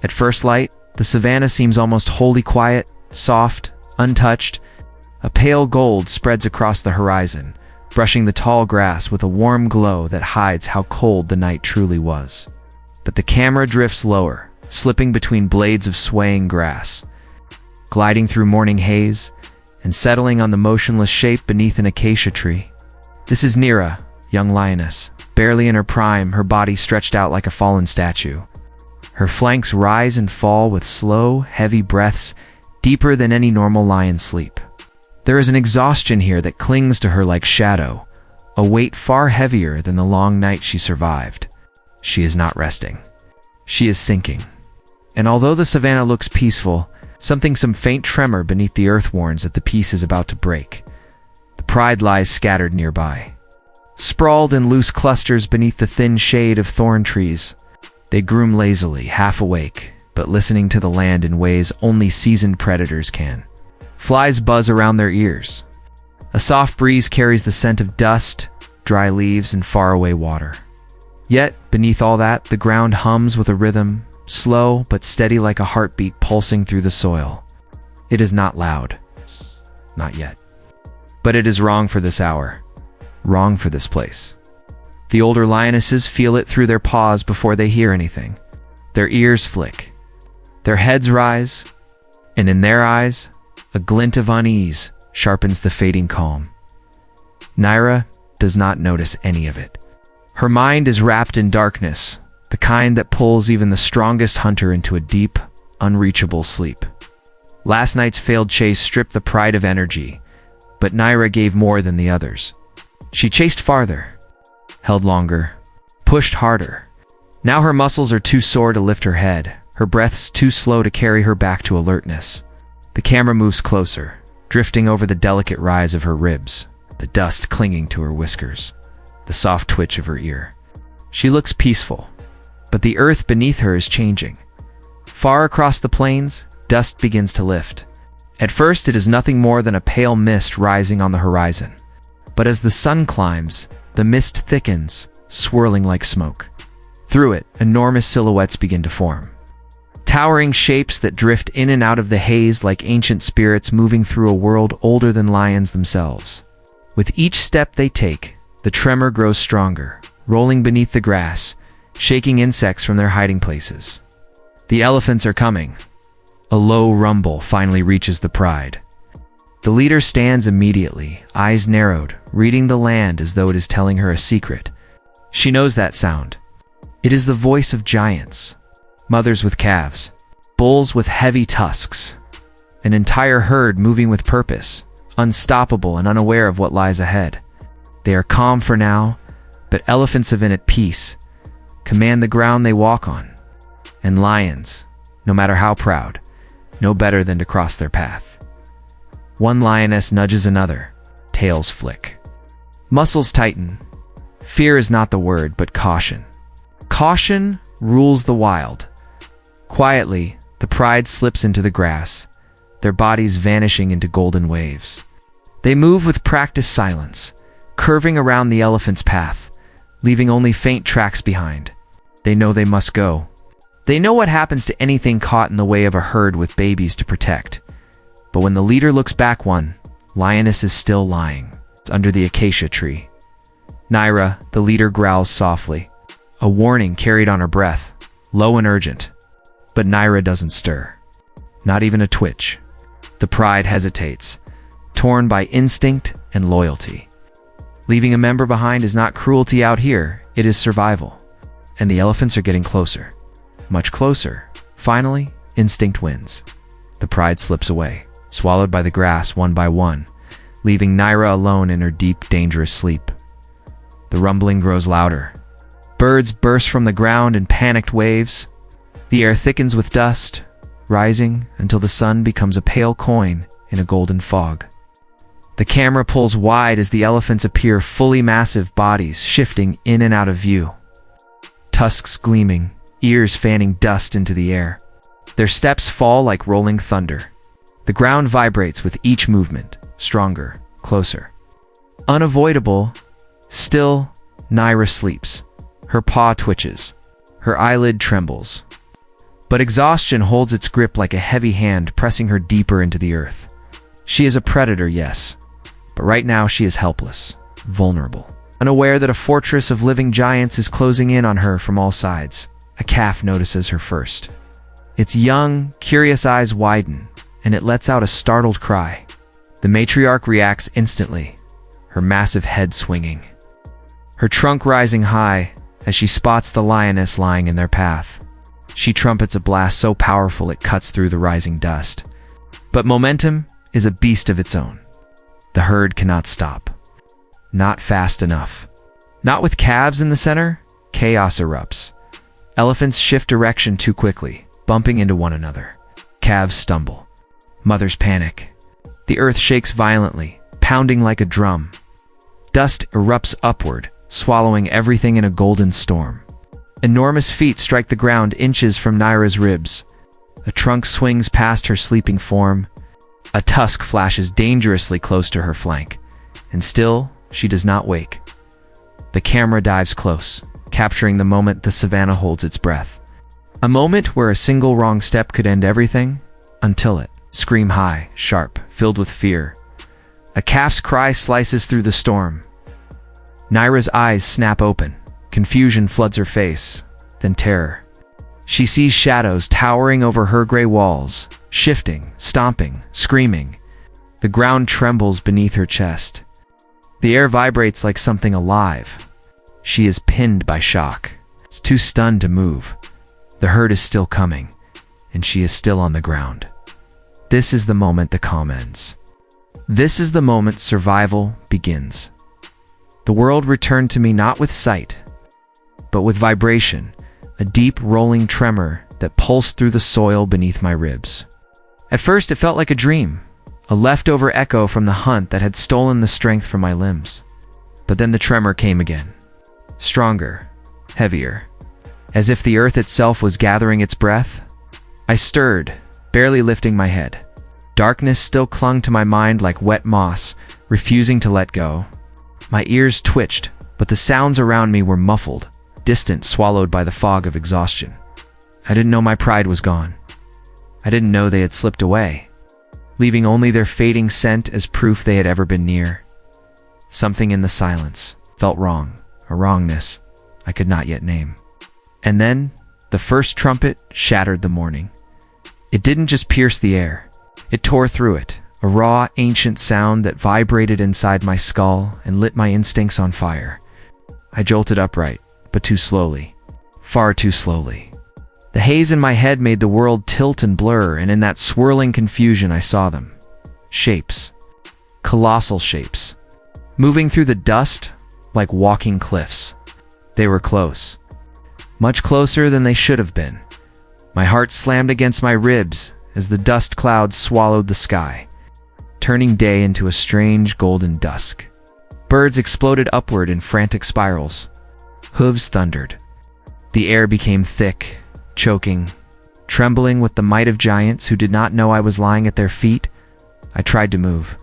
At first light, the savannah seems almost wholly quiet, soft, untouched. A pale gold spreads across the horizon, brushing the tall grass with a warm glow that hides how cold the night truly was. But the camera drifts lower, slipping between blades of swaying grass, gliding through morning haze, and settling on the motionless shape beneath an acacia tree. This is Naira, young lioness, barely in her prime, her body stretched out like a fallen statue. Her flanks rise and fall with slow, heavy breaths, deeper than any normal lion's sleep. There is an exhaustion here that clings to her like shadow, a weight far heavier than the long night she survived. She is not resting. She is sinking. And although the savannah looks peaceful, some faint tremor beneath the earth warns that the peace is about to break. The pride lies scattered nearby, sprawled in loose clusters beneath the thin shade of thorn trees. They groom lazily, half awake, but listening to the land in ways only seasoned predators can. Flies buzz around their ears. A soft breeze carries the scent of dust, dry leaves, and faraway water. Yet, beneath all that, the ground hums with a rhythm, slow but steady like a heartbeat pulsing through the soil. It is not loud. Not yet. But it is wrong for this hour. Wrong for this place. The older lionesses feel it through their paws before they hear anything. Their ears flick. Their heads rise, and in their eyes, a glint of unease sharpens the fading calm. Naira does not notice any of it. Her mind is wrapped in darkness, the kind that pulls even the strongest hunter into a deep, unreachable sleep. Last night's failed chase stripped the pride of energy, but Naira gave more than the others. She chased farther, held longer, pushed harder. Now her muscles are too sore to lift her head, her breaths too slow to carry her back to alertness. The camera moves closer, drifting over the delicate rise of her ribs, the dust clinging to her whiskers, the soft twitch of her ear. She looks peaceful, but the earth beneath her is changing. Far across the plains, dust begins to lift. At first, it is nothing more than a pale mist rising on the horizon. But as the sun climbs, the mist thickens, swirling like smoke. Through it, enormous silhouettes begin to form. Towering shapes that drift in and out of the haze like ancient spirits moving through a world older than lions themselves. With each step they take, the tremor grows stronger, rolling beneath the grass, shaking insects from their hiding places. The elephants are coming. A low rumble finally reaches the pride. The leader stands immediately, eyes narrowed, reading the land as though it is telling her a secret. She knows that sound. It is the voice of giants. Mothers with calves, bulls with heavy tusks, an entire herd moving with purpose, unstoppable and unaware of what lies ahead. They are calm for now, but elephants have been at peace, command the ground they walk on. And lions, no matter how proud, know better than to cross their path. One lioness nudges another, tails flick. Muscles tighten. Fear is not the word, but caution. Caution rules the wild. Quietly, the pride slips into the grass, their bodies vanishing into golden waves. They move with practiced silence, curving around the elephant's path, leaving only faint tracks behind. They know they must go. They know what happens to anything caught in the way of a herd with babies to protect. But when the leader looks back, one lioness is still lying under the acacia tree. Naira, the leader, growls softly, a warning carried on her breath, low and urgent. But Naira doesn't stir. Not even a twitch. The pride hesitates, torn by instinct and loyalty. Leaving a member behind is not cruelty out here, it is survival. And the elephants are getting closer. Much closer. Finally, instinct wins. The pride slips away, swallowed by the grass one by one, leaving Naira alone in her deep, dangerous sleep. The rumbling grows louder. Birds burst from the ground in panicked waves. The air thickens with dust, rising until the sun becomes a pale coin in a golden fog. The camera pulls wide as the elephants appear, fully massive bodies shifting in and out of view. Tusks gleaming, ears fanning dust into the air. Their steps fall like rolling thunder. The ground vibrates with each movement, stronger, closer. Unavoidable, still, Naira sleeps. Her paw twitches. Her eyelid trembles. But exhaustion holds its grip like a heavy hand, pressing her deeper into the earth. She is a predator, yes, but right now she is helpless, vulnerable, unaware that a fortress of living giants is closing in on her from all sides. A calf notices her first. Its young, curious eyes widen, and it lets out a startled cry. The matriarch reacts instantly, her massive head swinging, her trunk rising high as she spots the lioness lying in their path. She trumpets a blast so powerful it cuts through the rising dust. But momentum is a beast of its own. The herd cannot stop. Not fast enough. Not with calves in the center, chaos erupts. Elephants shift direction too quickly, bumping into one another. Calves stumble. Mothers panic. The earth shakes violently, pounding like a drum. Dust erupts upward, swallowing everything in a golden storm. Enormous feet strike the ground inches from Naira's ribs. A trunk swings past her sleeping form. A tusk flashes dangerously close to her flank. And still, she does not wake. The camera dives close, capturing the moment the savannah holds its breath. A moment where a single wrong step could end everything, until it. Scream high, sharp, filled with fear. A calf's cry slices through the storm. Naira's eyes snap open. Confusion floods her face, then terror. She sees shadows towering over her gray walls, shifting, stomping, screaming. The ground trembles beneath her chest. The air vibrates like something alive. She is pinned by shock. It's too stunned to move. The herd is still coming, and she is still on the ground. This is the moment the calm ends. This is the moment survival begins. The world returned to me not with sight, but with vibration, a deep rolling tremor that pulsed through the soil beneath my ribs. At first it felt like a dream, a leftover echo from the hunt that had stolen the strength from my limbs. But then the tremor came again. Stronger, heavier, as if the earth itself was gathering its breath. I stirred, barely lifting my head. Darkness still clung to my mind like wet moss, refusing to let go. My ears twitched, but the sounds around me were muffled, distant, swallowed by the fog of exhaustion. I didn't know my pride was gone. I didn't know they had slipped away, leaving only their fading scent as proof they had ever been near. Something in the silence felt wrong, a wrongness I could not yet name. And then, the first trumpet shattered the morning. It didn't just pierce the air, it tore through it, a raw, ancient sound that vibrated inside my skull and lit my instincts on fire. I jolted upright, but too slowly. Far too slowly. The haze in my head made the world tilt and blur, and in that swirling confusion I saw them. Shapes. Colossal shapes. Moving through the dust like walking cliffs. They were close. Much closer than they should have been. My heart slammed against my ribs as the dust clouds swallowed the sky, turning day into a strange golden dusk. Birds exploded upward in frantic spirals. Hooves thundered. The air became thick, choking, trembling with the might of giants who did not know I was lying at their feet. I tried to move.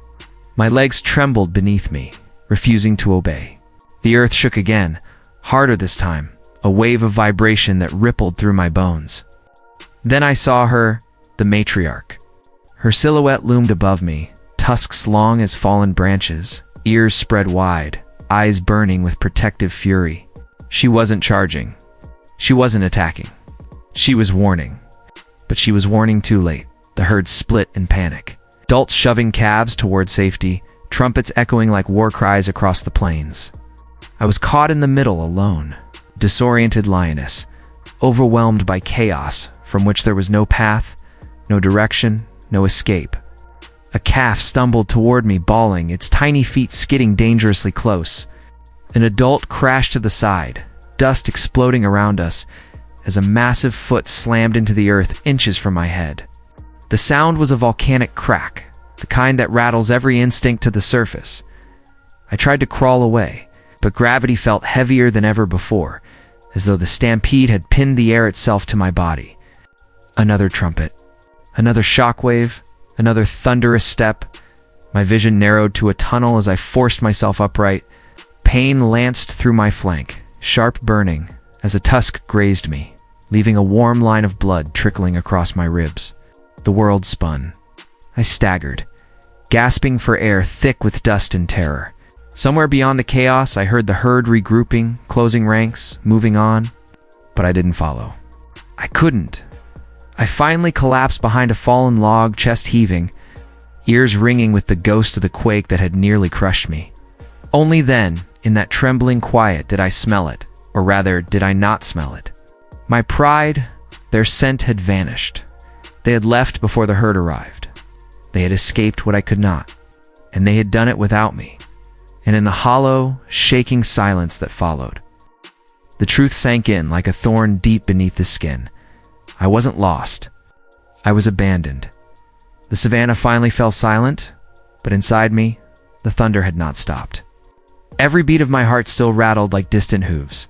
My legs trembled beneath me, refusing to obey. The earth shook again, harder this time, a wave of vibration that rippled through my bones. Then I saw her, the matriarch. Her silhouette loomed above me, tusks long as fallen branches, ears spread wide, eyes burning with protective fury. She wasn't charging. She wasn't attacking. She was warning. But she was warning too late. The herd split in panic. Adults shoving calves toward safety, trumpets echoing like war cries across the plains. I was caught in the middle alone, disoriented lioness, overwhelmed by chaos from which there was no path, no direction, no escape. A calf stumbled toward me, bawling, its tiny feet skidding dangerously close. An adult crashed to the side, dust exploding around us as a massive foot slammed into the earth inches from my head. The sound was a volcanic crack, the kind that rattles every instinct to the surface. I tried to crawl away, but gravity felt heavier than ever before, as though the stampede had pinned the air itself to my body. Another trumpet, another shockwave, another thunderous step. My vision narrowed to a tunnel as I forced myself upright. Pain lanced through my flank, sharp burning, as a tusk grazed me. leaving a warm line of blood trickling across my ribs. The world spun. I staggered, gasping for air thick with dust and terror. Somewhere beyond the chaos, I heard the herd regrouping, closing ranks, moving on, but I didn't follow. I couldn't. I finally collapsed behind a fallen log, chest heaving, ears ringing with the ghost of the quake that had nearly crushed me. Only then, in that trembling quiet, did I smell it, or rather, did I not smell it. My pride, their scent had vanished. They had left before the herd arrived. They had escaped what I could not, and they had done it without me. And in the hollow, shaking silence that followed, the truth sank in like a thorn deep beneath the skin. I wasn't lost. I was abandoned. The savannah finally fell silent, but inside me, the thunder had not stopped. Every beat of my heart still rattled like distant hooves.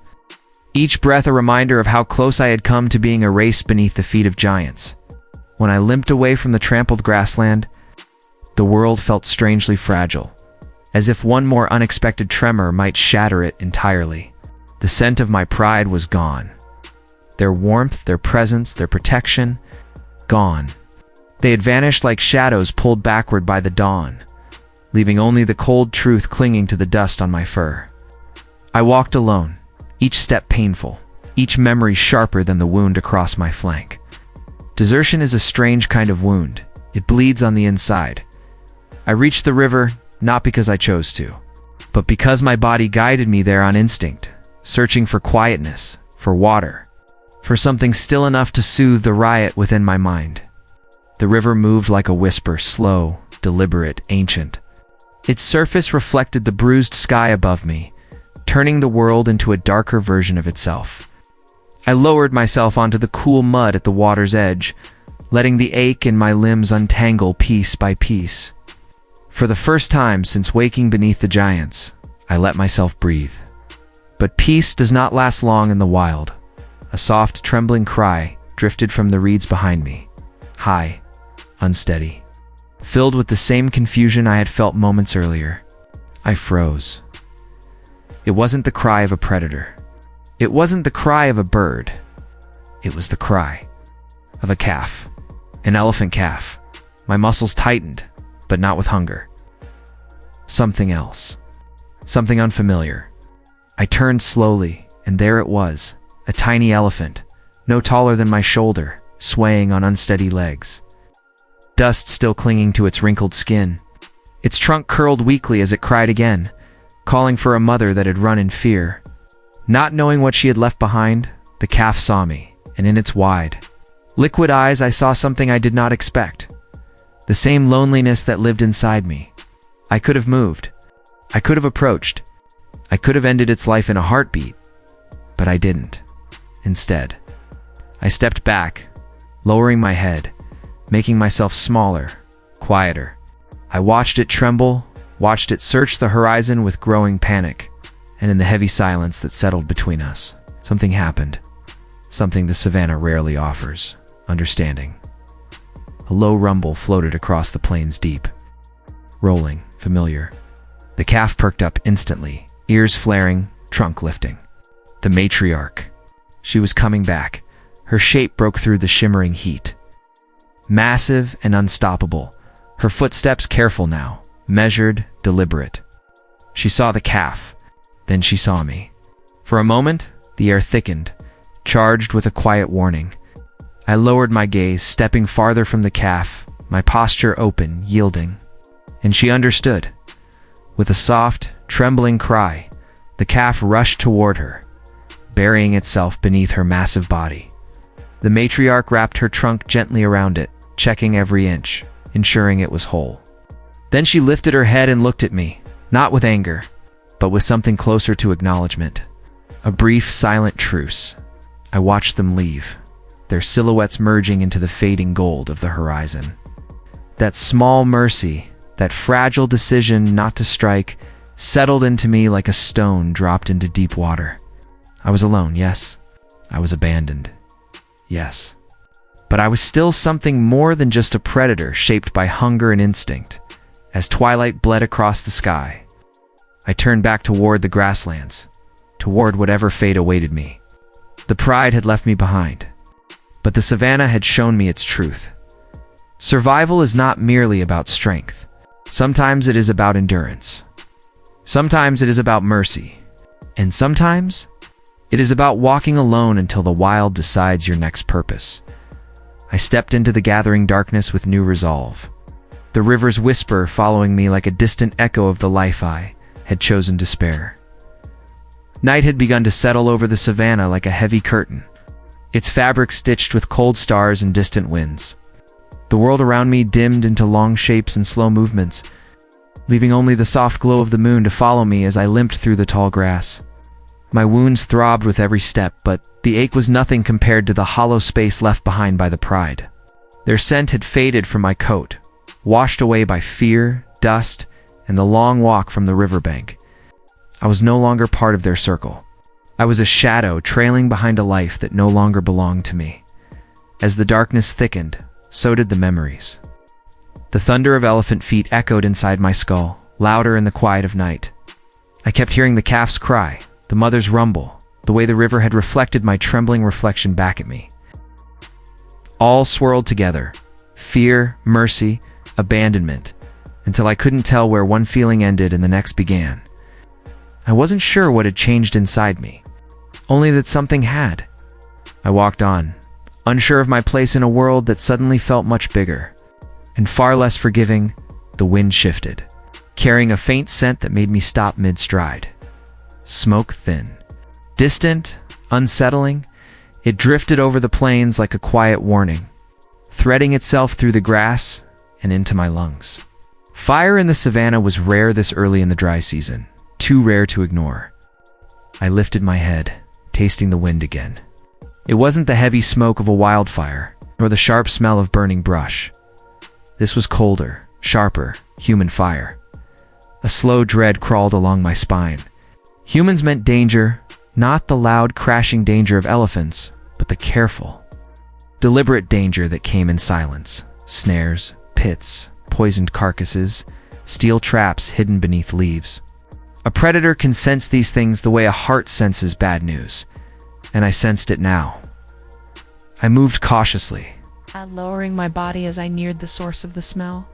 Each breath a reminder of how close I had come to being erased beneath the feet of giants. When I limped away from the trampled grassland, the world felt strangely fragile, as if one more unexpected tremor might shatter it entirely. The scent of my pride was gone. Their warmth, their presence, their protection, gone. They had vanished like shadows pulled backward by the dawn, leaving only the cold truth clinging to the dust on my fur. I walked alone, each step painful, each memory sharper than the wound across my flank. Desertion is a strange kind of wound. It bleeds on the inside. I reached the river, not because I chose to, but because my body guided me there on instinct, searching for quietness, for water, for something still enough to soothe the riot within my mind. The river moved like a whisper, slow, deliberate, ancient. Its surface reflected the bruised sky above me, turning the world into a darker version of itself. I lowered myself onto the cool mud at the water's edge, letting the ache in my limbs untangle piece by piece. For the first time since waking beneath the giants, I let myself breathe. But peace does not last long in the wild. A soft, trembling cry drifted from the reeds behind me, high, unsteady, filled with the same confusion I had felt moments earlier. I froze. It wasn't the cry of a predator. It wasn't the cry of a bird. It was the cry of a calf, an elephant calf. My muscles tightened, but not with hunger. Something else, something unfamiliar. I turned slowly, and there it was, a tiny elephant, no taller than my shoulder, swaying on unsteady legs. Dust still clinging to its wrinkled skin. Its trunk curled weakly as it cried again, calling for a mother that had run in fear. Not knowing what she had left behind, the calf saw me, and in its wide, liquid eyes I saw something I did not expect. The same loneliness that lived inside me. I could have moved. I could have approached. I could have ended its life in a heartbeat, but I didn't. Instead, I stepped back, lowering my head, making myself smaller, quieter. I watched it tremble, watched it search the horizon with growing panic, and in the heavy silence that settled between us, something happened. Something the savannah rarely offers: understanding. A low rumble floated across the plains deep. Rolling, familiar. The calf perked up instantly, ears flaring, trunk lifting. The matriarch. She was coming back. Her shape broke through the shimmering heat. Massive and unstoppable. Her footsteps careful now, measured, deliberate. She saw the calf. Then she saw me. For a moment, the air thickened, charged with a quiet warning. I lowered my gaze, stepping farther from the calf, my posture open, yielding. And she understood. With a soft, trembling cry, the calf rushed toward her, burying itself beneath her massive body. The matriarch wrapped her trunk gently around it, checking every inch, ensuring it was whole. Then she lifted her head and looked at me, not with anger, but with something closer to acknowledgement. A brief, silent truce. I watched them leave, their silhouettes merging into the fading gold of the horizon. That small mercy, that fragile decision not to strike, settled into me like a stone dropped into deep water. I was alone, yes. I was abandoned, yes. But I was still something more than just a predator shaped by hunger and instinct. As twilight bled across the sky, I turned back toward the grasslands, toward whatever fate awaited me. The pride had left me behind, but the savannah had shown me its truth. Survival is not merely about strength. Sometimes it is about endurance. Sometimes it is about mercy. And sometimes it is about walking alone until the wild decides your next purpose. I stepped into the gathering darkness with new resolve. The river's whisper following me like a distant echo of the life I had chosen to spare. Night had begun to settle over the savannah like a heavy curtain, its fabric stitched with cold stars and distant winds. The world around me dimmed into long shapes and slow movements, leaving only the soft glow of the moon to follow me as I limped through the tall grass. My wounds throbbed with every step, but the ache was nothing compared to the hollow space left behind by the pride. Their scent had faded from my coat, washed away by fear, dust, and the long walk from the riverbank. I was no longer part of their circle. I was a shadow trailing behind a life that no longer belonged to me. As the darkness thickened, so did the memories. The thunder of elephant feet echoed inside my skull, louder in the quiet of night. I kept hearing the calf's cry, the mother's rumble, the way the river had reflected my trembling reflection back at me. All swirled together, fear, mercy, abandonment, until I couldn't tell where one feeling ended and the next began. I wasn't sure what had changed inside me, only that something had. I walked on, unsure of my place in a world that suddenly felt much bigger and far less forgiving. The wind shifted, carrying a faint scent that made me stop mid-stride. Smoke thin, distant, unsettling, it drifted over the plains like a quiet warning, threading itself through the grass and into my lungs. Fire in the savannah was rare this early in the dry season, too rare to ignore. I lifted my head, tasting the wind again. It wasn't the heavy smoke of a wildfire, nor the sharp smell of burning brush. This was colder, sharper, human fire. A slow dread crawled along my spine. Humans meant danger, not the loud, crashing danger of elephants, but the careful, deliberate danger that came in silence. Snares, pits, poisoned carcasses, steel traps hidden beneath leaves. A predator can sense these things the way a heart senses bad news, and I sensed it now. I moved cautiously, lowering my body as I neared the source of the smell.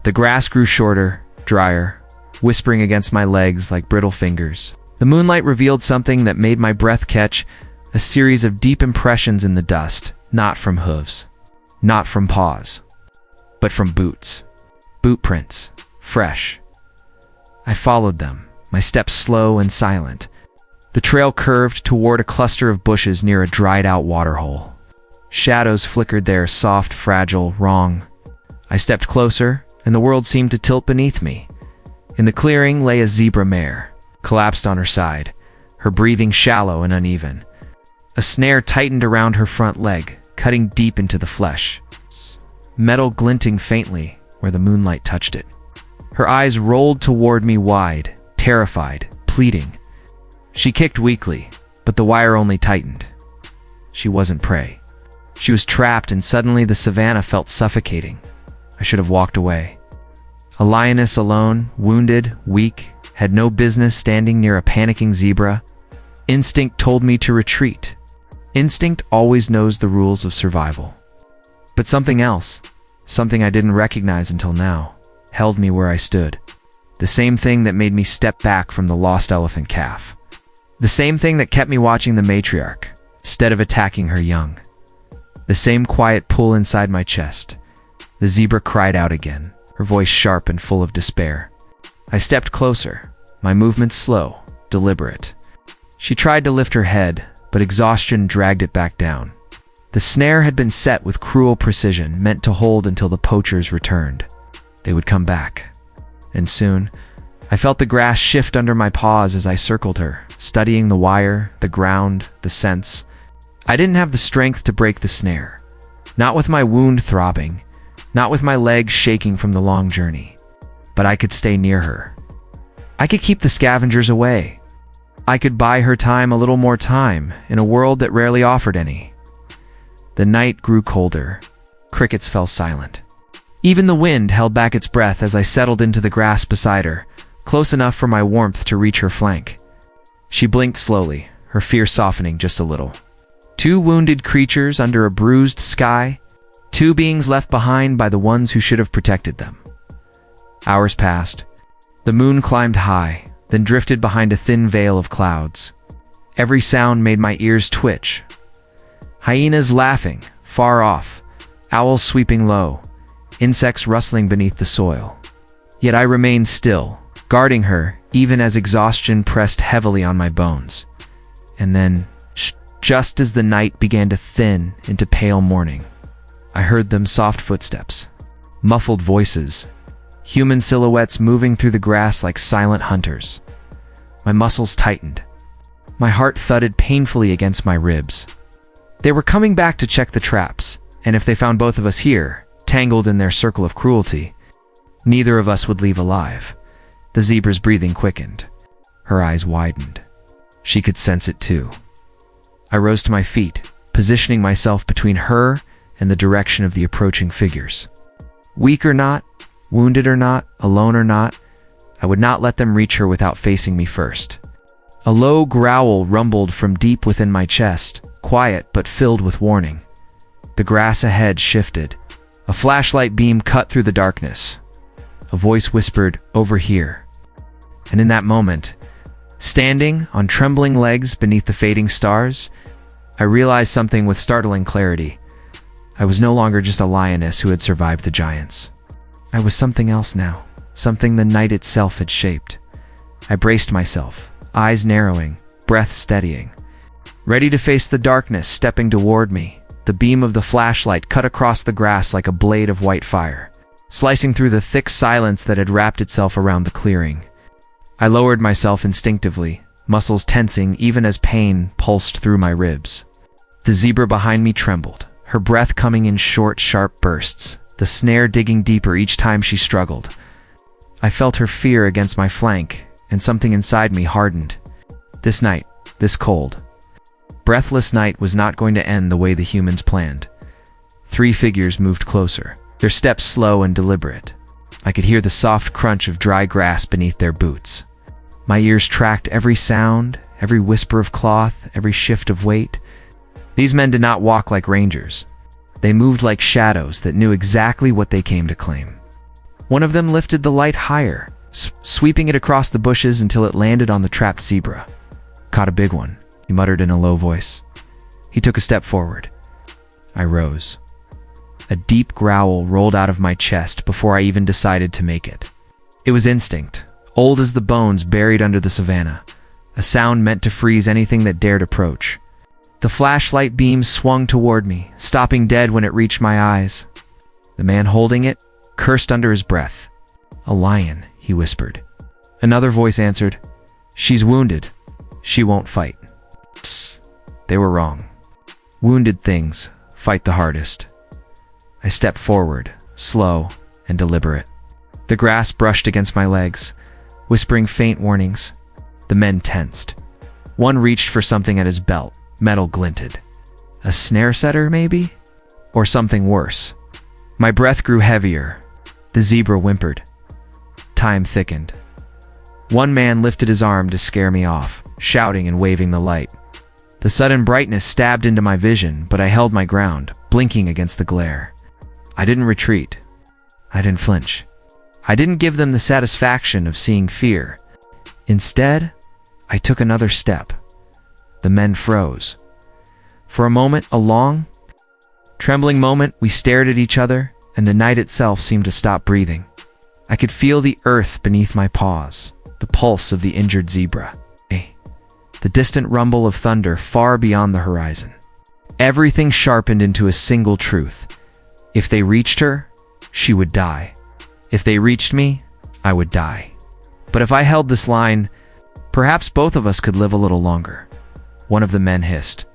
The grass grew shorter, drier, whispering against my legs like brittle fingers. The moonlight revealed something that made my breath catch, a series of deep impressions in the dust, not from hooves, not from paws, but from boots. Boot prints, fresh. I followed them, my steps slow and silent. The trail curved toward a cluster of bushes near a dried-out waterhole. Shadows flickered there, soft, fragile, wrong. I stepped closer, and the world seemed to tilt beneath me. In the clearing lay a zebra mare, collapsed on her side, her breathing shallow and uneven. A snare tightened around her front leg, cutting deep into the flesh, metal glinting faintly where the moonlight touched it. Her eyes rolled toward me wide, terrified, pleading. She kicked weakly, but the wire only tightened. She wasn't prey. She was trapped, and suddenly the savannah felt suffocating. I should have walked away. A lioness alone, wounded, weak, had no business standing near a panicking zebra. Instinct told me to retreat. Instinct always knows the rules of survival. But something else, something I didn't recognize until now, held me where I stood. The same thing that made me step back from the lost elephant calf. The same thing that kept me watching the matriarch, instead of attacking her young. The same quiet pull inside my chest. The zebra cried out again, her voice sharp and full of despair. I stepped closer, my movements slow, deliberate. She tried to lift her head, but exhaustion dragged it back down. The snare had been set with cruel precision, meant to hold until the poachers returned. They would come back. And soon, I felt the grass shift under my paws as I circled her, studying the wire, the ground, the scents. I didn't have the strength to break the snare. Not with my wound throbbing, not with my legs shaking from the long journey. But I could stay near her. I could keep the scavengers away. I could buy her time, a little more time, in a world that rarely offered any. The night grew colder. Crickets fell silent. Even the wind held back its breath as I settled into the grass beside her, close enough for my warmth to reach her flank. She blinked slowly, her fear softening just a little. Two wounded creatures under a bruised sky, two beings left behind by the ones who should have protected them. Hours passed. The moon climbed high, then drifted behind a thin veil of clouds. Every sound made my ears twitch. Hyenas laughing, far off, owls sweeping low, insects rustling beneath the soil. Yet I remained still, guarding her, even as exhaustion pressed heavily on my bones. And then, just as the night began to thin into pale morning, I heard them soft footsteps, muffled voices, human silhouettes moving through the grass like silent hunters. My muscles tightened. My heart thudded painfully against my ribs. They were coming back to check the traps, and if they found both of us here, tangled in their circle of cruelty, neither of us would leave alive. The zebra's breathing quickened. Her eyes widened. She could sense it too. I rose to my feet, positioning myself between her and the direction of the approaching figures. Weak or not, wounded or not, alone or not, I would not let them reach her without facing me first. A low growl rumbled from deep within my chest, quiet but filled with warning. The grass ahead shifted. A flashlight beam cut through the darkness. A voice whispered, "Over here." And in that moment, standing on trembling legs beneath the fading stars, I realized something with startling clarity. I was no longer just a lioness who had survived the giants. I was something else now, something the night itself had shaped. I braced myself, eyes narrowing, breath steadying. Ready to face the darkness stepping toward me, the beam of the flashlight cut across the grass like a blade of white fire, slicing through the thick silence that had wrapped itself around the clearing. I lowered myself instinctively, muscles tensing even as pain pulsed through my ribs. The zebra behind me trembled, her breath coming in short, sharp bursts, the snare digging deeper each time she struggled. I felt her fear against my flank, and something inside me hardened. This night, this cold, breathless night was not going to end the way the humans planned. Three figures moved closer, their steps slow and deliberate. I could hear the soft crunch of dry grass beneath their boots. My ears tracked every sound, every whisper of cloth, every shift of weight. These men did not walk like rangers. They moved like shadows that knew exactly what they came to claim. One of them lifted the light higher, sweeping it across the bushes until it landed on the trapped zebra. "Caught a big one," he muttered in a low voice. He took a step forward. I rose. A deep growl rolled out of my chest before I even decided to make it. It was instinct, old as the bones buried under the savannah, a sound meant to freeze anything that dared approach. The flashlight beam swung toward me, stopping dead when it reached my eyes. The man holding it cursed under his breath. "A lion," he whispered. Another voice answered, "She's wounded. She won't fight." They were wrong. Wounded things fight the hardest. I stepped forward, slow and deliberate. The grass brushed against my legs, whispering faint warnings. The men tensed. One reached for something at his belt, metal glinted. A snare setter, maybe? Or something worse. My breath grew heavier. The zebra whimpered. Time thickened. One man lifted his arm to scare me off, shouting and waving the light. The sudden brightness stabbed into my vision, but I held my ground, blinking against the glare. I didn't retreat. I didn't flinch. I didn't give them the satisfaction of seeing fear. Instead, I took another step. The men froze. For a moment, a long, trembling moment, we stared at each other, and the night itself seemed to stop breathing. I could feel the earth beneath my paws, the pulse of the injured zebra, the distant rumble of thunder far beyond the horizon. Everything sharpened into a single truth. If they reached her, she would die. If they reached me, I would die. But if I held this line, perhaps both of us could live a little longer. One of the men hissed,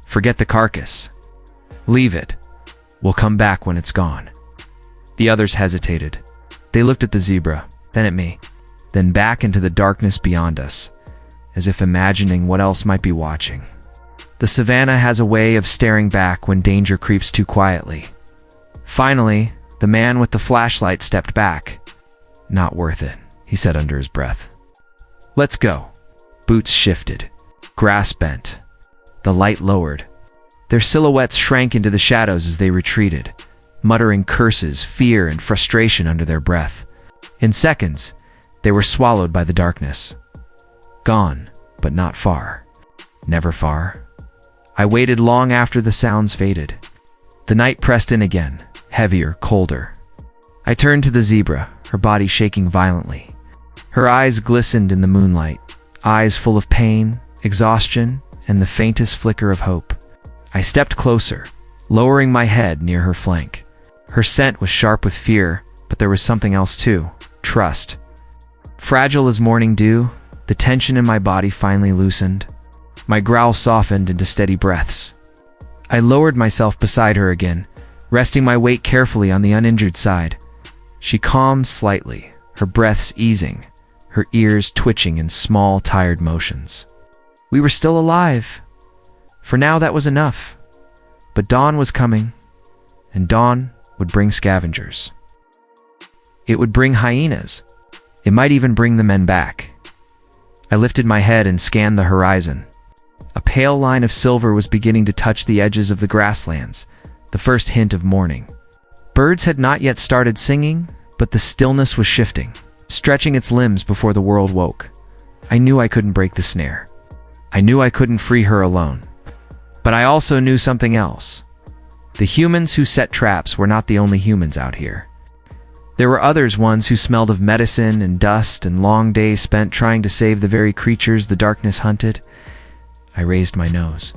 "Forget the carcass. Leave it. We'll come back when it's gone." The others hesitated. They looked at the zebra, then at me, then back into the darkness beyond us, as if imagining what else might be watching. The savannah has a way of staring back when danger creeps too quietly. Finally, the man with the flashlight stepped back. "Not worth it," he said under his breath. "Let's go." Boots shifted. Grass bent. The light lowered. Their silhouettes shrank into the shadows as they retreated, muttering curses, fear, and frustration under their breath. In seconds, they were swallowed by the darkness. Gone, but not far. Never far. I waited long after the sounds faded. The night pressed in again, heavier, colder. I turned to the zebra, her body shaking violently. Her eyes glistened in the moonlight, eyes full of pain, exhaustion, and the faintest flicker of hope. I stepped closer, lowering my head near her flank. Her scent was sharp with fear, but there was something else too: trust. Fragile as morning dew, the tension in my body finally loosened. My growl softened into steady breaths. I lowered myself beside her again, resting my weight carefully on the uninjured side. She calmed slightly, her breaths easing, her ears twitching in small, tired motions. We were still alive. For now, that was enough. But dawn was coming, and dawn would bring scavengers. It would bring hyenas. It might even bring the men back. I lifted my head and scanned the horizon. A pale line of silver was beginning to touch the edges of the grasslands, the first hint of morning. Birds had not yet started singing, but the stillness was shifting, stretching its limbs before the world woke. I knew I couldn't break the snare. I knew I couldn't free her alone. But I also knew something else. The humans who set traps were not the only humans out here. There were others, ones who smelled of medicine and dust and long days spent trying to save the very creatures the darkness hunted. I raised my nose,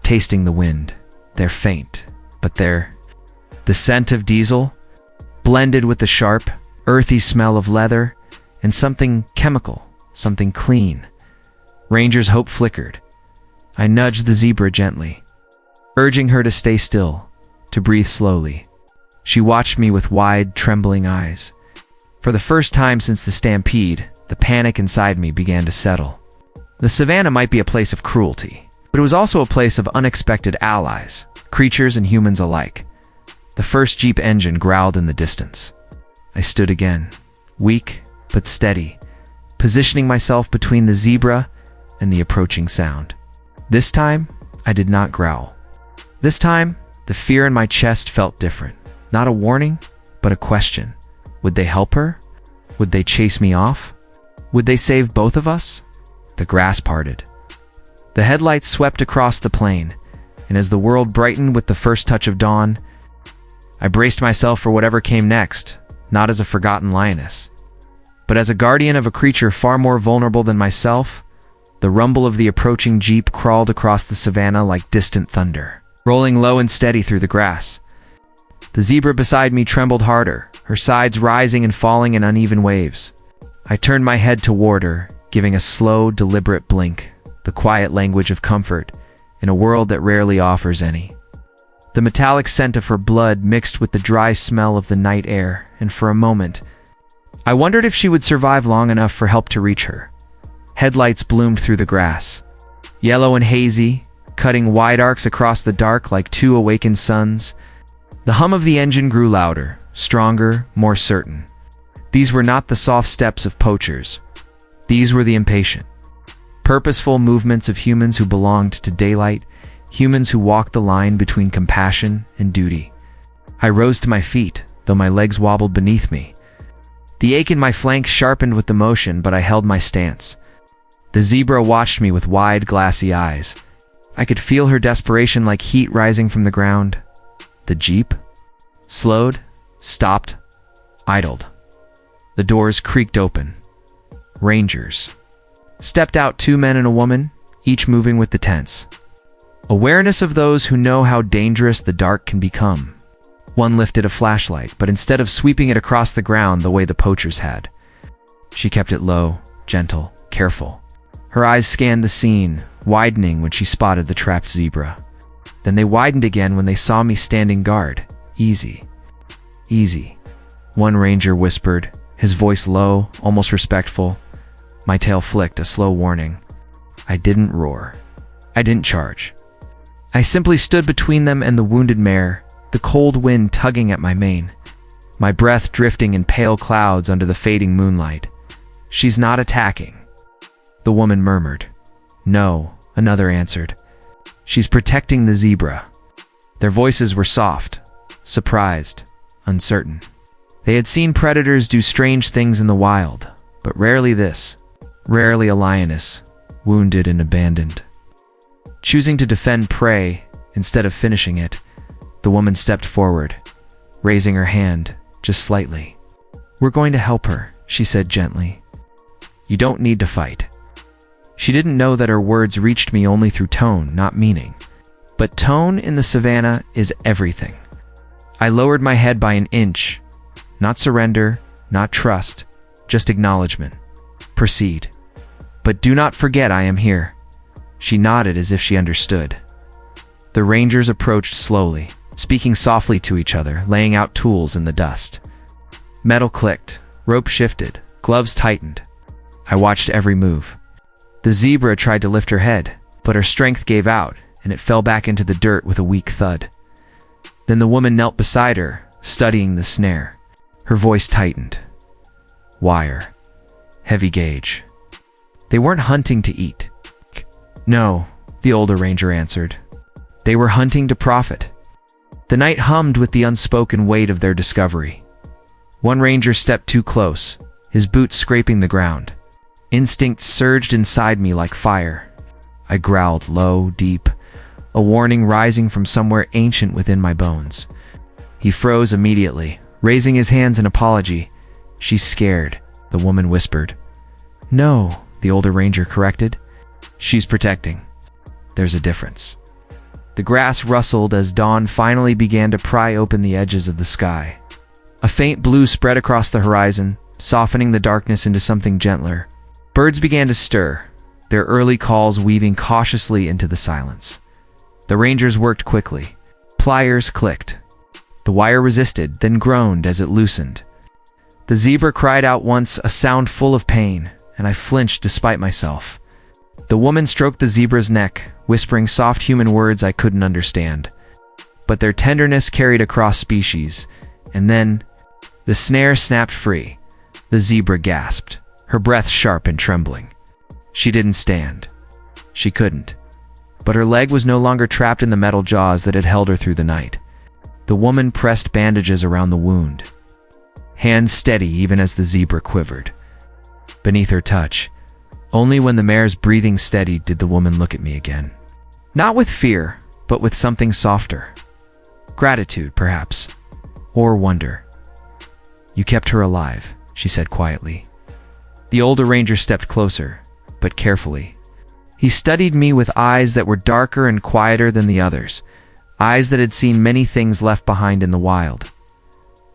tasting the wind. They're faint, but the scent of diesel, blended with the sharp, earthy smell of leather, and something chemical, something clean. Ranger's hope flickered. I nudged the zebra gently, urging her to stay still, to breathe slowly. She watched me with wide, trembling eyes. For the first time since the stampede, the panic inside me began to settle. The savannah might be a place of cruelty, but it was also a place of unexpected allies, creatures and humans alike. The first Jeep engine growled in the distance. I stood again, weak but steady, positioning myself between the zebra and the approaching sound. This time, I did not growl. This time, the fear in my chest felt different. Not a warning, but a question. Would they help her? Would they chase me off? Would they save both of us? The grass parted. The headlights swept across the plain, and as the world brightened with the first touch of dawn, I braced myself for whatever came next, not as a forgotten lioness, but as a guardian of a creature far more vulnerable than myself. The rumble of the approaching Jeep crawled across the savannah like distant thunder, rolling low and steady through the grass. The zebra beside me trembled harder, her sides rising and falling in uneven waves. I turned my head toward her, giving a slow, deliberate blink, the quiet language of comfort, in a world that rarely offers any. The metallic scent of her blood mixed with the dry smell of the night air, and for a moment, I wondered if she would survive long enough for help to reach her. Headlights bloomed through the grass, yellow and hazy, cutting wide arcs across the dark like two awakened suns. The hum of the engine grew louder, stronger, more certain. These were not the soft steps of poachers. These were the impatient, purposeful movements of humans who belonged to daylight, humans who walked the line between compassion and duty. I rose to my feet, though my legs wobbled beneath me. The ache in my flank sharpened with the motion, but I held my stance. The zebra watched me with wide, glassy eyes. I could feel her desperation like heat rising from the ground. The Jeep slowed, stopped, idled. The doors creaked open. Rangers stepped out, 2 men and a woman, each moving with the tense awareness of those who know how dangerous the dark can become. One lifted a flashlight, but instead of sweeping it across the ground the way the poachers had, she kept it low, gentle, careful. Her eyes scanned the scene, widening when she spotted the trapped zebra. Then they widened again when they saw me standing guard. Easy. Easy. One ranger whispered, his voice low, almost respectful. My tail flicked, a slow warning. I didn't roar. I didn't charge. I simply stood between them and the wounded mare, the cold wind tugging at my mane, my breath drifting in pale clouds under the fading moonlight. She's not attacking, the woman murmured. No, another answered. She's protecting the zebra." Their voices were soft, surprised, uncertain. They had seen predators do strange things in the wild, but rarely this. Rarely a lioness, wounded and abandoned. Choosing to defend prey instead of finishing it, the woman stepped forward, raising her hand just slightly. "We're going to help her," she said gently. "You don't need to fight." She didn't know that her words reached me only through tone, not meaning. But tone in the savannah is everything. I lowered my head by an inch. Not surrender, not trust, just acknowledgement. "Proceed. But do not forget I am here." She nodded as if she understood. The rangers approached slowly, speaking softly to each other, laying out tools in the dust. Metal clicked, rope shifted, gloves tightened. I watched every move. The zebra tried to lift her head, but her strength gave out, and it fell back into the dirt with a weak thud. Then the woman knelt beside her, studying the snare. Her voice tightened. "Wire. Heavy gauge." "They weren't hunting to eat." "No," the older ranger answered. "They were hunting to profit." The night hummed with the unspoken weight of their discovery. One ranger stepped too close, his boots scraping the ground. Instinct surged inside me like fire. I growled low, deep, a warning rising from somewhere ancient within my bones. He froze immediately, raising his hands in apology. "She's scared," the woman whispered. "No," the older ranger corrected. "She's protecting." There's a difference. The grass rustled as dawn finally began to pry open the edges of the sky. A faint blue spread across the horizon, softening the darkness into something gentler. Birds began to stir, their early calls weaving cautiously into the silence. The rangers worked quickly. Pliers clicked. The wire resisted, then groaned as it loosened. The zebra cried out once, a sound full of pain, and I flinched despite myself. The woman stroked the zebra's neck, whispering soft human words I couldn't understand. But their tenderness carried across species, and then the snare snapped free. The zebra gasped, her breath sharp and trembling. She didn't stand. She couldn't. But her leg was no longer trapped in the metal jaws that had held her through the night. The woman pressed bandages around the wound, hands steady even as the zebra quivered. Beneath her touch, only when the mare's breathing steadied did the woman look at me again. Not with fear, but with something softer. Gratitude, perhaps. Or wonder. "You kept her alive," she said quietly. The older ranger stepped closer, but carefully. He studied me with eyes that were darker and quieter than the others, eyes that had seen many things left behind in the wild.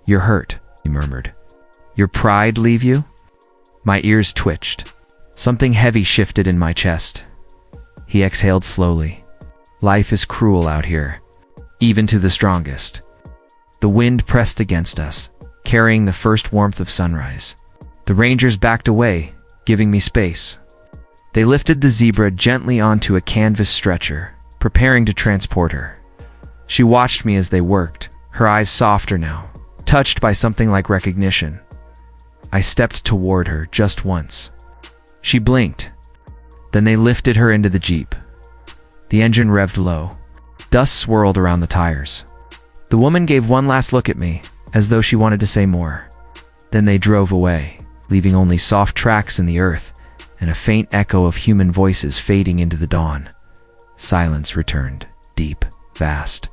"You're hurt," he murmured. "Your pride leave you?" My ears twitched. Something heavy shifted in my chest. He exhaled slowly. "Life is cruel out here, even to the strongest." The wind pressed against us, carrying the first warmth of sunrise. The rangers backed away, giving me space. They lifted the zebra gently onto a canvas stretcher, preparing to transport her. She watched me as they worked, her eyes softer now, touched by something like recognition. I stepped toward her just once. She blinked. Then they lifted her into the Jeep. The engine revved low. Dust swirled around the tires. The woman gave one last look at me, as though she wanted to say more. Then they drove away, leaving only soft tracks in the earth and a faint echo of human voices fading into the dawn. Silence returned, deep, vast.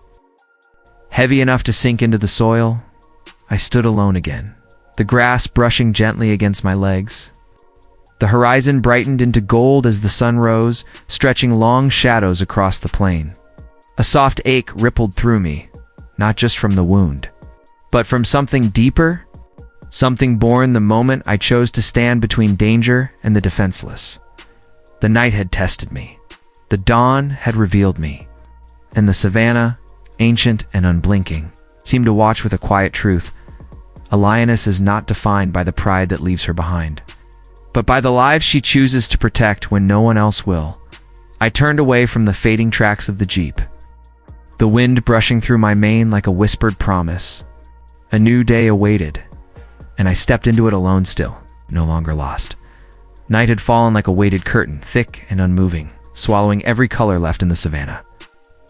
Heavy enough to sink into the soil, I stood alone again, the grass brushing gently against my legs. The horizon brightened into gold as the sun rose, stretching long shadows across the plain. A soft ache rippled through me, not just from the wound, but from something deeper, something born the moment I chose to stand between danger and the defenseless. The night had tested me. The dawn had revealed me. And the savannah, ancient and unblinking, seemed to watch with a quiet truth. A lioness is not defined by the pride that leaves her behind, but by the lives she chooses to protect when no one else will. I turned away from the fading tracks of the Jeep, the wind brushing through my mane like a whispered promise. A new day awaited, and I stepped into it alone still, no longer lost. Night had fallen like a weighted curtain, thick and unmoving, swallowing every color left in the savannah.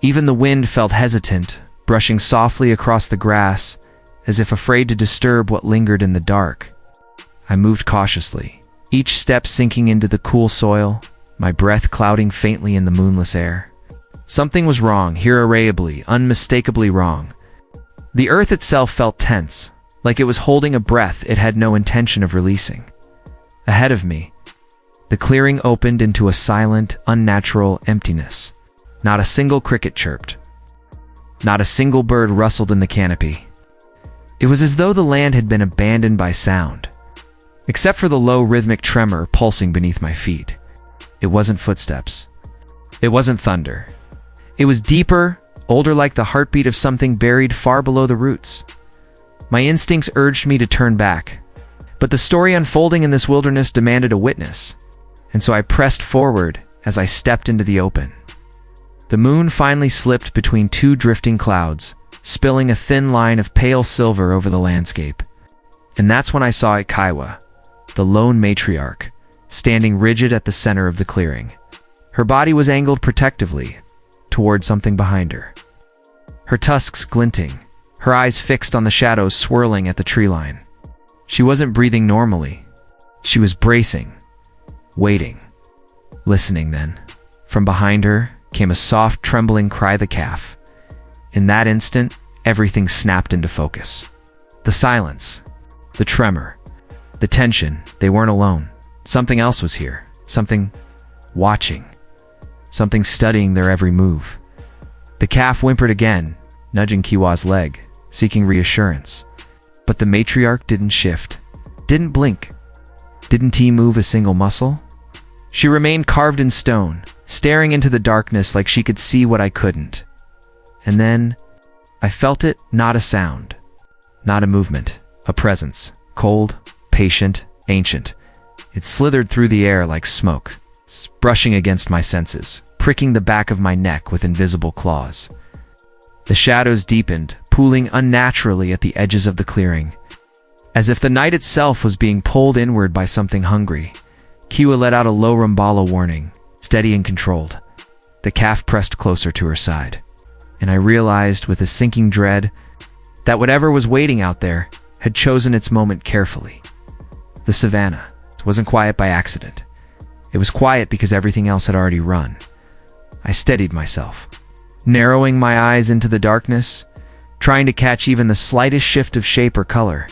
Even the wind felt hesitant, brushing softly across the grass, as if afraid to disturb what lingered in the dark. I moved cautiously, each step sinking into the cool soil, my breath clouding faintly in the moonless air. Something was wrong, irreparably, unmistakably wrong. The earth itself felt tense, like it was holding a breath it had no intention of releasing. Ahead of me, the clearing opened into a silent, unnatural emptiness. Not a single cricket chirped. Not a single bird rustled in the canopy. It was as though the land had been abandoned by sound, except for the low rhythmic tremor pulsing beneath my feet. It wasn't footsteps. It wasn't thunder. It was deeper, older, like the heartbeat of something buried far below the roots. My instincts urged me to turn back, but the story unfolding in this wilderness demanded a witness, and so I pressed forward as I stepped into the open. The moon finally slipped between two drifting clouds, spilling a thin line of pale silver over the landscape. And that's when I saw Kaiwa, the lone matriarch, standing rigid at the center of the clearing. Her body was angled protectively toward something behind her, her tusks glinting, her eyes fixed on the shadows swirling at the tree line. She wasn't breathing normally. She was bracing, waiting, listening. Then, from behind her, came a soft, trembling cry of the calf. In that instant, everything snapped into focus. The silence, the tremor, the tension, they weren't alone. Something else was here. Something watching. Something studying their every move. The calf whimpered again, nudging Kiwa's leg, seeking reassurance. But the matriarch didn't shift, didn't blink, didn't move a single muscle. She remained carved in stone, staring into the darkness like she could see what I couldn't. And then, I felt it, not a sound, not a movement, a presence, cold, patient, ancient. It slithered through the air like smoke, brushing against my senses, pricking the back of my neck with invisible claws. The shadows deepened, pooling unnaturally at the edges of the clearing, as if the night itself was being pulled inward by something hungry. Kiwa let out a low rumbala warning, steady and controlled. The calf pressed closer to her side, and I realized with a sinking dread that whatever was waiting out there had chosen its moment carefully. The savannah wasn't quiet by accident. It was quiet because everything else had already run. I steadied myself, narrowing my eyes into the darkness, trying to catch even the slightest shift of shape or color.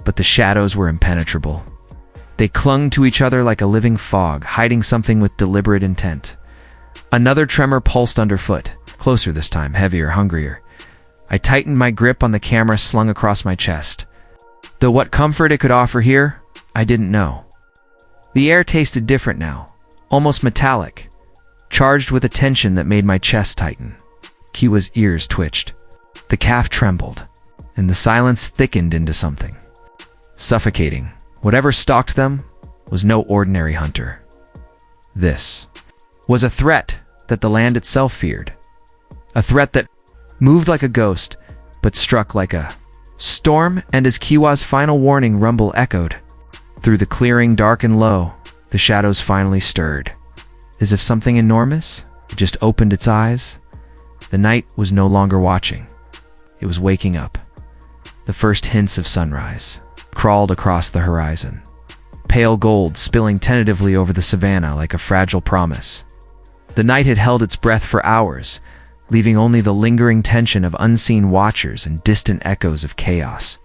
But the shadows were impenetrable. They clung to each other like a living fog, hiding something with deliberate intent. Another tremor pulsed underfoot, closer this time, heavier, hungrier. I tightened my grip on the camera slung across my chest. Though what comfort it could offer here, I didn't know. The air tasted different now, almost metallic, charged with a tension that made my chest tighten. Kiwa's ears twitched. The calf trembled, and the silence thickened into something suffocating. Whatever stalked them was no ordinary hunter. This was a threat that the land itself feared. A threat that moved like a ghost, but struck like a storm. And as Kiwa's final warning rumble echoed through the clearing, dark and low, the shadows finally stirred. As if something enormous had just opened its eyes. The night was no longer watching. It was waking up. The first hints of sunrise crawled across the horizon, pale gold spilling tentatively over the savannah like a fragile promise. The night had held its breath for hours, leaving only the lingering tension of unseen watchers and distant echoes of chaos.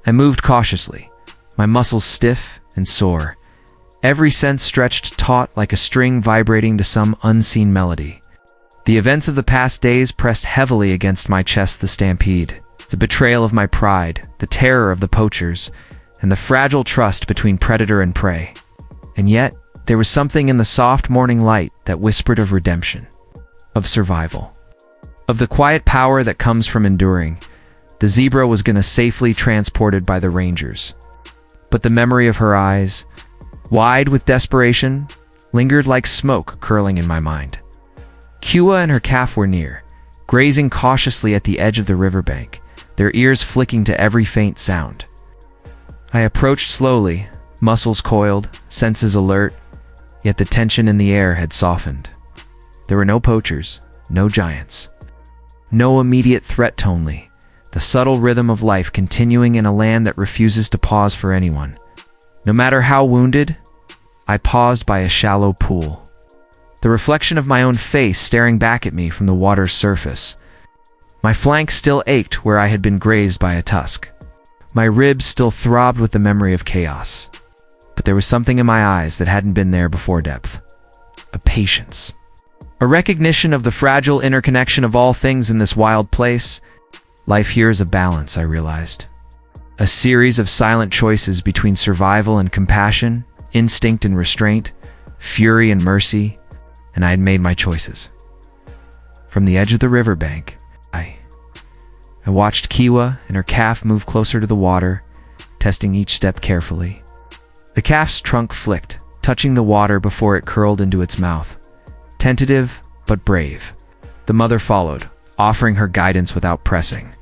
I moved cautiously, my muscles stiff and sore, every sense stretched taut like a string vibrating to some unseen melody. The events of the past days pressed heavily against my chest. The stampede, the betrayal of my pride, the terror of the poachers, and the fragile trust between predator and prey. And yet, there was something in the soft morning light that whispered of redemption, of survival, of the quiet power that comes from enduring. The zebra was gonna safely transported by the rangers. But the memory of her eyes, wide with desperation, lingered like smoke curling in my mind. Kiwa and her calf were near, grazing cautiously at the edge of the riverbank, their ears flicking to every faint sound. I approached slowly, muscles coiled, senses alert, yet the tension in the air had softened. There were no poachers, no giants, No immediate threat only, the subtle rhythm of life continuing in a land that refuses to pause for anyone. No matter how wounded, I paused by a shallow pool. The reflection of my own face staring back at me from the water's surface. My flank still ached where I had been grazed by a tusk. My ribs still throbbed with the memory of chaos. But there was something in my eyes that hadn't been there before. Depth. A patience. A recognition of the fragile interconnection of all things in this wild place. Life here is a balance, I realized. A series of silent choices between survival and compassion, instinct and restraint, fury and mercy, and I had made my choices. From the edge of the riverbank, I watched Kiwa and her calf move closer to the water, testing each step carefully. The calf's trunk flicked, touching the water before it curled into its mouth. Tentative, but brave. The mother followed, offering her guidance without pressing,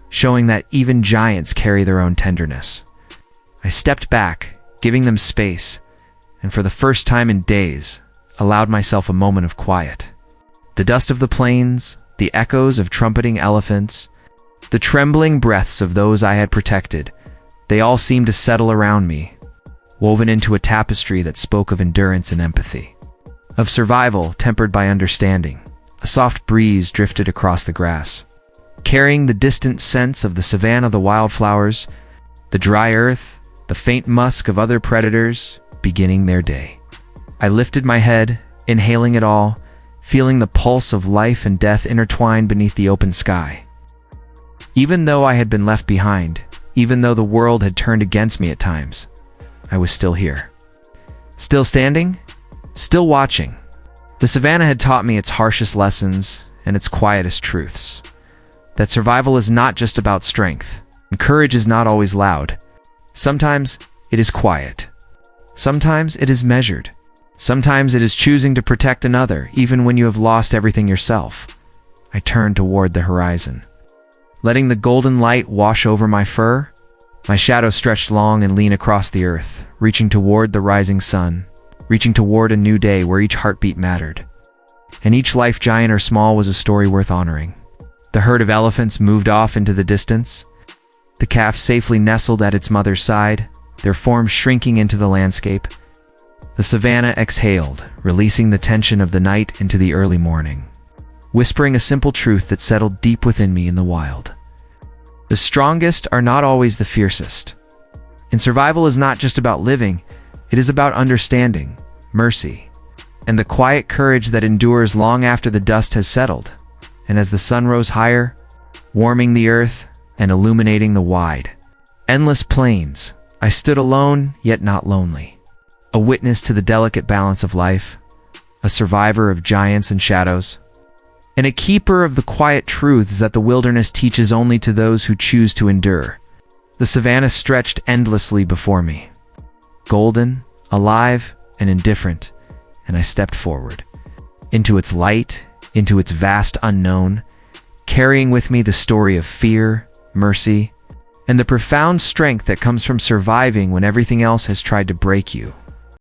showing that even giants carry their own tenderness. I stepped back, giving them space, and for the first time in days, allowed myself a moment of quiet. The dust of the plains, the echoes of trumpeting elephants, the trembling breaths of those I had protected, they all seemed to settle around me, woven into a tapestry that spoke of endurance and empathy. Of survival tempered by understanding. A soft breeze drifted across the grass, carrying the distant scents of the savanna, the wildflowers, the dry earth, the faint musk of other predators beginning their day. I lifted my head, inhaling it all, feeling the pulse of life and death intertwined beneath the open sky. Even though I had been left behind, even though the world had turned against me at times, I was still here. Still standing, still watching. The savanna had taught me its harshest lessons and its quietest truths. That survival is not just about strength, and courage is not always loud. Sometimes it is quiet. Sometimes it is measured. Sometimes it is choosing to protect another, even when you have lost everything yourself. I turned toward the horizon. Letting the golden light wash over my fur, my shadow stretched long and lean across the earth, reaching toward the rising sun, reaching toward a new day where each heartbeat mattered. And each life, giant or small, was a story worth honoring. The herd of elephants moved off into the distance. The calf safely nestled at its mother's side, their forms shrinking into the landscape. The savanna exhaled, releasing the tension of the night into the early morning, whispering a simple truth that settled deep within me in the wild. The strongest are not always the fiercest. And survival is not just about living, it is about understanding, mercy, and the quiet courage that endures long after the dust has settled, and as the sun rose higher, warming the earth and illuminating the wide, endless plains, I stood alone yet not lonely, a witness to the delicate balance of life, a survivor of giants and shadows, and a keeper of the quiet truths that the wilderness teaches only to those who choose to endure. The savanna stretched endlessly before me, golden, alive, and indifferent, and I stepped forward, into its light, into its vast unknown, carrying with me the story of fear, mercy, and the profound strength that comes from surviving when everything else has tried to break you.